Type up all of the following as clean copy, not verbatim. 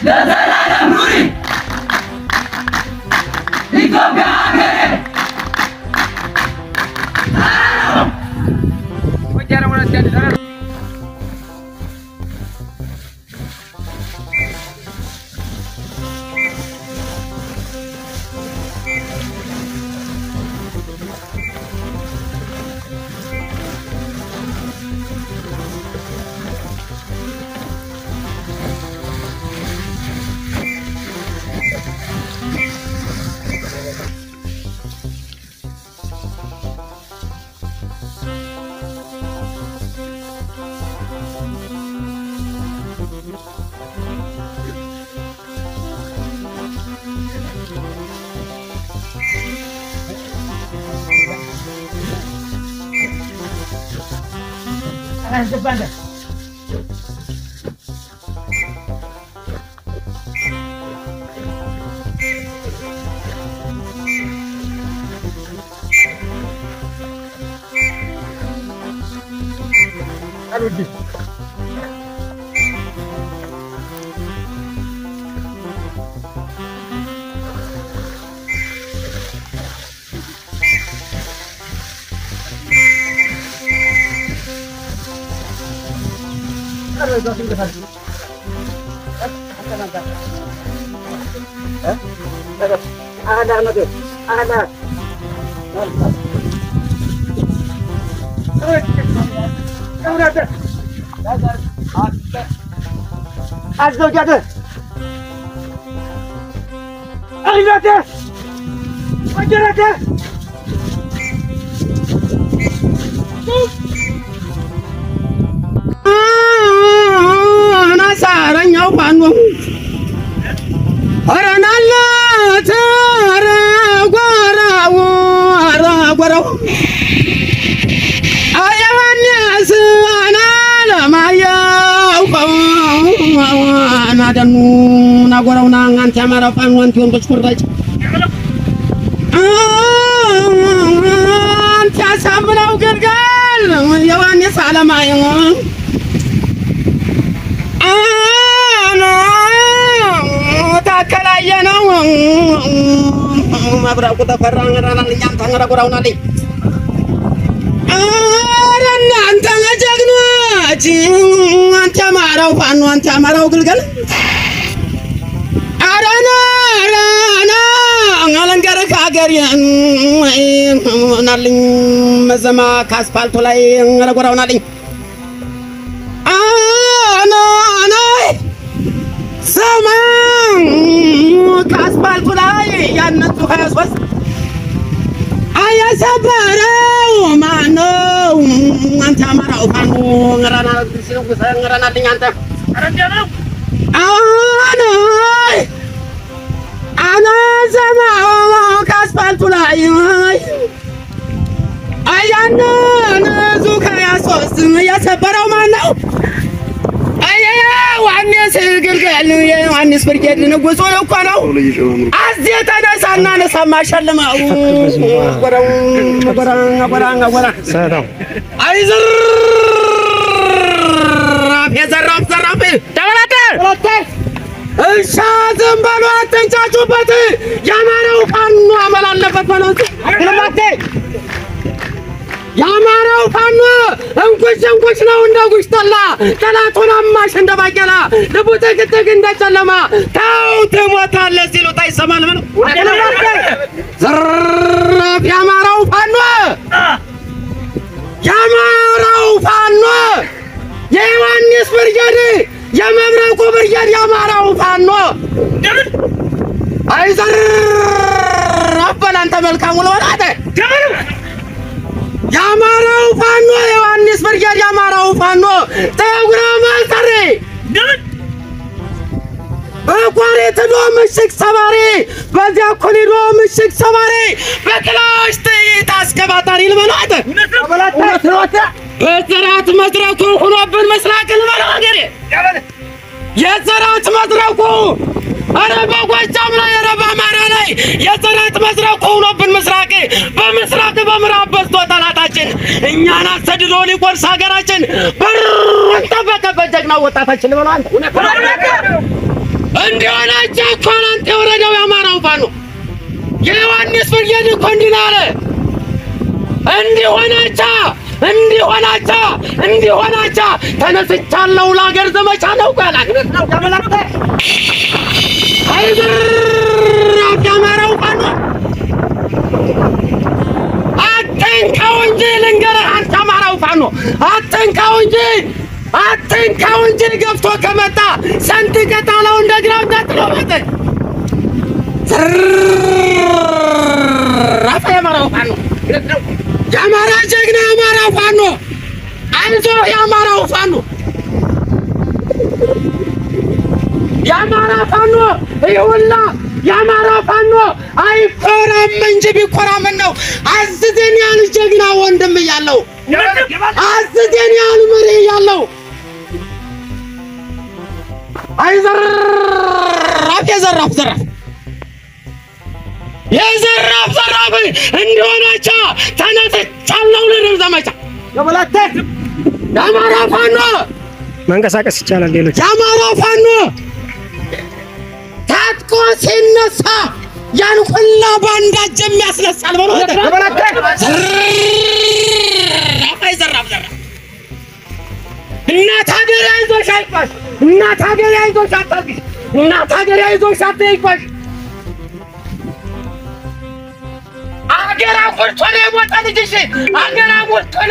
ለዘላለም ኑሪ ኢትዮጵያ ሀገሬ Banda. Aludi. Nagorona nganti amara panwanti untuk kuraj. Tiasa belau gergal, yawannya salam ayang. Tak kalaya nawang, mabra kita perang ranan nyantang rakurau nali. Ranan tanga jagnu, anti amarau panwan anti amarau gergal. Ngalangar kagar yang naling mazama kaspalto lai ngaragoraw naling sama kaspalto lai yan tuhas was aya sabarau mano antamarau panu ngarana sinu ngarana dinganta aranjana Ana sama kaspaltu lai ayana nazuka ya sos ya sabarau manau ayaya wanne sirgirgal ya wanne spirged ነው ጎሶ ነው እኮ ነው አዝየታ ነሳና ነሳማ ሸለማው ጎራ ሰላም አይዘር የዘራፍ ዘራፍ ተበላተ እሻዝም በሉ አትንጫጩበት ያማረው ፋኖ አመል አለበት በለው አትልማቴ ያማረው ፋኖ እንኩሽ ነው እንደ ጉሽ ጠላ ጠላቱን አማሽ እንደ ባቄላ ልቡ ጥቅጥቅ እንደ ጨለማ ታው ትሞታለህ ሲሉት አይሰማል ምን ዘራፍ ያማረው ፋኖ የዮሐንስ ብርጌድ የመብረቁ ብርጌድ ያማረው ፋኖ አይዘር አበላን ተመልካሙ ለወራተ ያማረው ፋኖ ዮሐንስ ብርጌድ ያማረው ፋኖ ጠጉረ ማሰሬ በቋሪት ዶ ምሽግ ሰባሪ በዚያ ኮሊዶ ምሽግ ሰባሪ በክላሽ ጥይት አስከባታሪ ልበላተ በዘራት መድረኩ ሆኖብን መስራቅ ልበላ ሀገሬ የዘራት መድረኩ አረ በጎጃም ላይ አረ በአማራ ላይ የዘራት መድረኩ ሆኖብን መስራቅ በምስራቅ በምዕራብ በዝቶ ጠላታችን እኛን አሰድዶ ሊቆርስ ሀገራችን በሩን ጠበቀበት ጀግና ወጣታችን ልበላ አንተ ሆናቻ እኮ አንተ የወረዳው የአማራው ፋኖ የዮሐንስ ብርጌድ እኮ እንዲህ አለ። እንዲህ ሆናቻ ተነስቻለሁ ለአገር ዘመቻ ነው ጋላክ ነው ተመላክተ አይዘር የአማራው ፋኖ አትንካው እንጂ ልንገርህ አንተ አማራው ፋኖ አትንካው እንጂ ገብቶ ከመጣ ሰንጥቀህ ጣለው እንደ ግራው እንዳትለው መጠን ራፋ የአማራው ፋኖ የአማራ ጀግና የአማራው ፋኖ አይዞህ የአማራው ፋኖ የአማራ ፋኖ ይኸውልህ የአማራ ፋኖ አይኮራም እንጂ ቢኮራ ምን ነው አዝዘን ያል ጀግና ወንድም እያለው አዝዘን ያል መሪ እያለው አይዘራፍ የዘራፍ እንዲሆናቻ ተነስቻለሁ ልንል ዘመቻ የበላተ የአማራ ፋኖ መንቀሳቀስ ይቻላል። ሌሎች የአማራ ፋኖ ታጥቆ ሲነሳ ያን ሁላ ባንዳጅ የሚያስነሳል በለው የበላተ ዘራፍ እናት ሀገር አይዞሽ አይባሽ እናት ሀገር አይዞሽ አታልቅሽ እናት ሀገር አይዞሽ አትይባሽ አገራ ቆርጦ ነው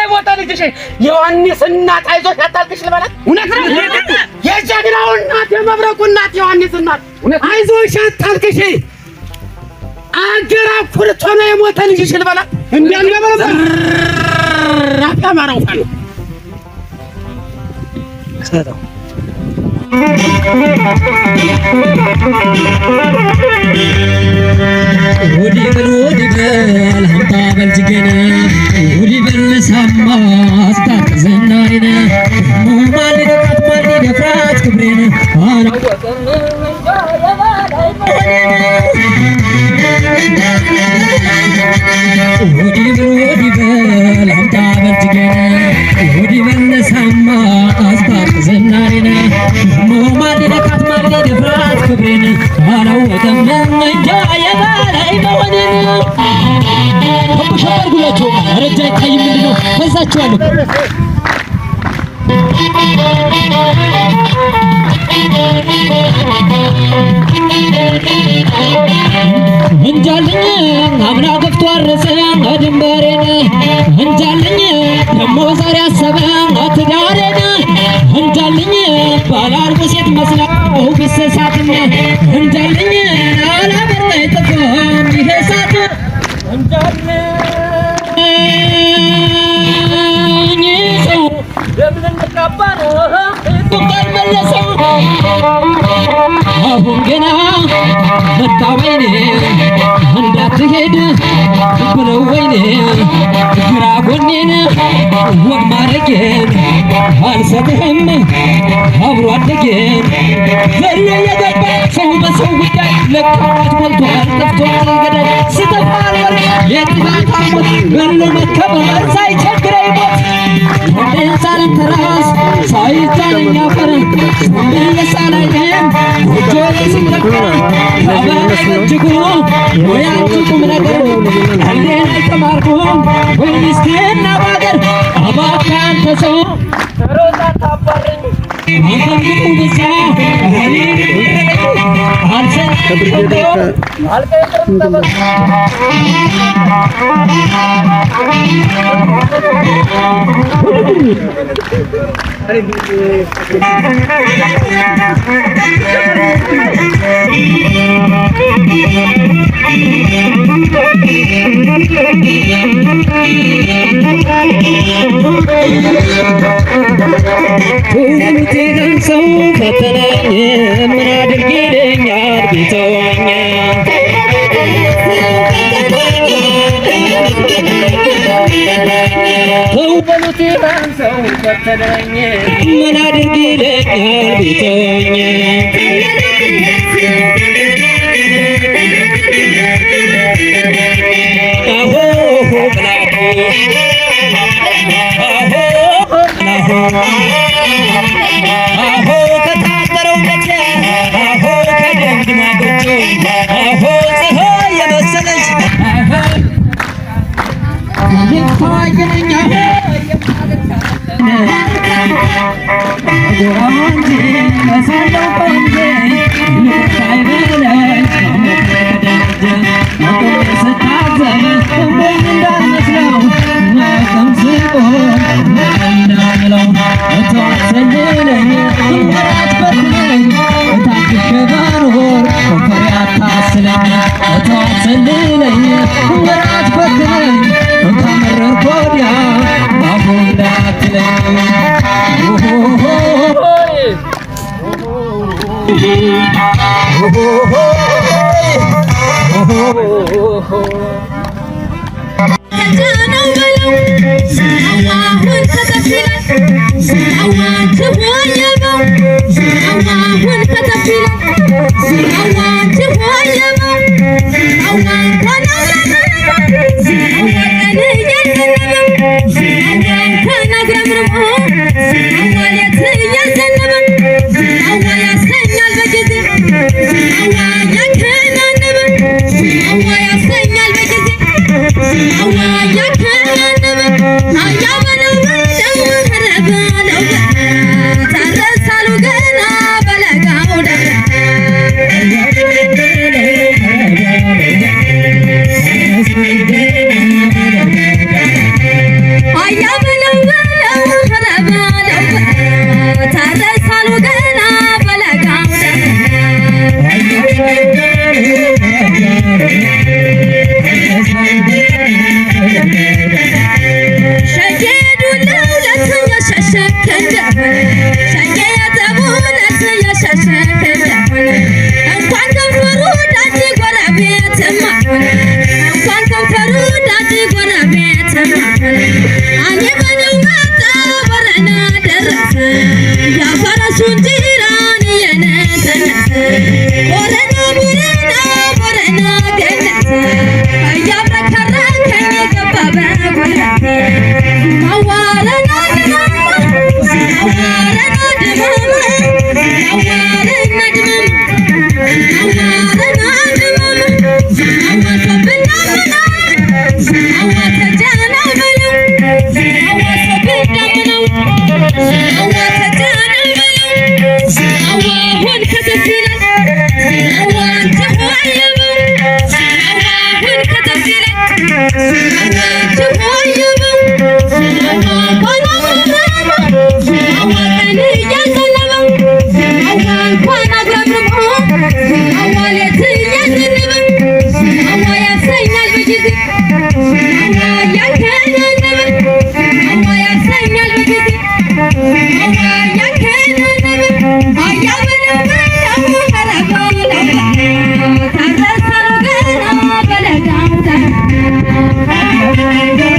የሞተ ልጅሽ ዮሐንስ እናት አይዞሽ አታልቅሽ ልበላት እውነት ነው የጀግናው እናት የመብረቁ እናት ዮሐንስ እናት አይዞሽ አታልቅሽ አገራ ቆርጦ ነው የሞተ ልጅሽ ልበላት እንዲያንገበለ አማራው ፋኖ ሰላም ወዲ በል ሀምታ በልጅገነ ወዲ በል ሰማ አስታት ዘናይነ ማለደቃት ማለደፍራት ክብሬነ አላወቀም ወዲ በል ሀምታ በልጅገነ ወዲ በል ሰማ አስታት ዘናይነ ማለደቃት ማለደፍራት ክብሬነ አላወቀም እንጃ የበላይ መሆንን አቡሻር ጉላቸው አረጃ ይታይ ምንድነው ፈዛቸዋለሁ እንጃልኝ አምና ገፍቶ አረሰ ድንበሬን እንጃልኝ ደሞ ዛሬ አሰበ ትዳሬን እንጃልኝ ባላልቆ ሴት መስላው ቢሰሳትም እንጃልኝ አላበር ላይ ጥፎም ይሄ ሳት እንጃልኝ ሰው ለምን እንቀባን ቁጣን መለሰው አሁን ገና መጣወይኔ እንዳትሄድ ብለው ወይኔ ግራ ጎኔን ወግ ማረጌን አልሰጥህም አብሮ አደጌን ዘሬ የገባ ሰው በሰው ጉዳይ ለቅማት ሞልቷል ጠፍቶ ገዳይ ስተፋል የጥፋት አሞት በሎ መከበር ሳይቸግረኝ ሞት ሳለም ተራስ ሳይታለኝ አፈር ሳላይም ጎጆ ሲተካ አበረጅጉ ወያንጭቁም ነገር እንዴት አይተማርኩም ወይ ሚስቴና ባገር አባካን ተሰው ሮዛ ታባረኝ አንተም ብቻ ሁሉቴን ሰው ፈተነኝ ምን አድርጌልኛል ቢተወኝ ሁሉቴን ሰው ፈተነኝ ምን አድርጌልኛል ቢተወኝ አሆ ብላሁ አሆ ከታጠረው ገጀ አሆ ከደንብ ያለው ቆንጆ ሳይበለኝ ስታዘብ እምቦኝ እንዳመስለው ቀምስቆ እንዳምለው እተዋሰልለኝ ወራት በትለኝ ታክሼ ባኖር ኮፈሬ አታስለኝ እተዋሰልለኝ ወራት በትለኝ ካመረርኩ ወዲያ ባፉ እንዳትለኝ I